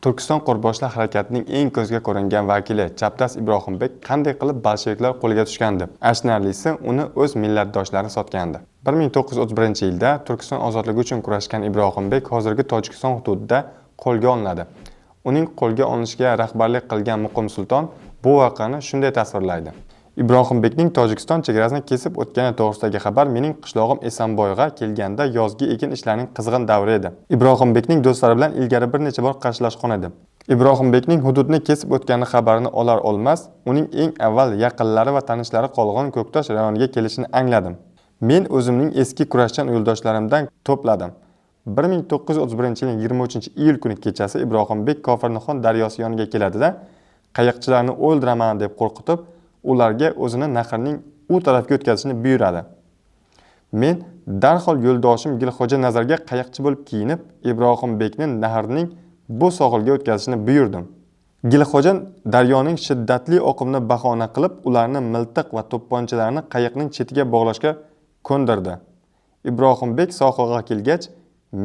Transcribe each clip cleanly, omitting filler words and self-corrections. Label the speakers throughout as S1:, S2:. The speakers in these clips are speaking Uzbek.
S1: Turkiston Qo'rboshlar harakatining eng ko'zga ko'ringan vakili Chapdast Ibrohimbek qanday qilib bolsheviklar qo'liga tushgandi? Achinarlisi, uni o'z millatdoshlari sotgandi. 1931-yilda Turkiston ozodligi uchun kurashgan Ibrohimbek hozirgi Tojikiston hududida qo'lga olinadi. Uning qo'lga olinishiga rahbarlik qilgan Muqim Sulton bu voqeani shunday tasvirlaydi. Ibrohimbekning Tojikiston chegarasini kesib o'tgani to'g'risidagi xabar mening qishlog'im Esanboyga kelganda yozgi ekin ishlarining qizg'in davri edi. Ibrohimbekning do'stlari bilan ilgari bir necha bor qarshilashgan edim. Ibrohimbekning hududni kesib o'tgani xabarini olar olmas, uning eng avval yaqinlari va tanishlari qolgan Ko'ktosh rayoniga kelishini angladim. Men o'zimning eski kurashchan yo'ldoshlarimdan to'pladim. 1931-yilning 23-iyul kuni kechasi Ibrohimbek Kofirnixon daryosi yoniga keladi-da, qayiqchilarni o'ldiraman deb qo'rqitib, ularga o'zini nahrning u tarafga o'tkazishni buyuradi. Men darhol yo'ldoshim Gilxo'ja Nazarga qayiqchi bo'lib kiyinib, Ibrohimbekni nahrning bu sohilga o'tkazishni buyurdim. Gilxo'ja daryoning shiddatli oqimini bahona qilib, ularni miltiq va to'pponchalarni qayiqning chetiga bog'lashga ko'ndirdi. Ibrohimbek sohilga kelgach,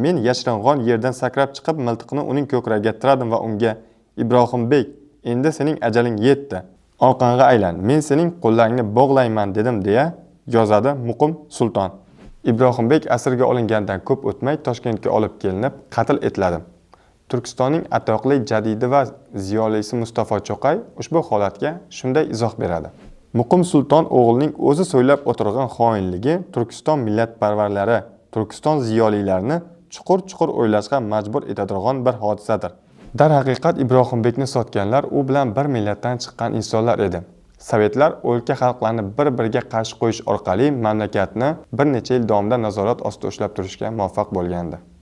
S1: men yashiringan yerdan sakrab chiqib, miltiqni uning ko'kragiga tiradim va unga: "Ibrohimbek, endi sening ajaling yetdi. Orqangga aylan, men sening qo'llaringni bog'layman" dedim deya yozadi Muqim Sulton. Ibrohimbek asirga olingandan ko'p o'tmay Toshkentga olib kelinib, qatl etiladi. Turkistonning atoqli jadidi va ziyolisi Mustafa Cho'qay ushbu holatga shunday izoh beradi. Muqim Sulton o'g'lining o'zi so'ylab o'tirgan xoinligi Turkiston millatparvarlari, Turkiston ziyolilarini chuqur-chuqur o'ylashga majbur etadigan bir hodisadir. Darhaqiqat Ibrohimbekni sotganlar u bilan bir millatdan chiqqan insonlar edi. Sovetlar o'lka xalqlarini bir-biriga qarshi qo'yish orqali mamlakatni bir necha yil davomida nazorat ostida ushlab turishga muvaffaq bo'lgandi.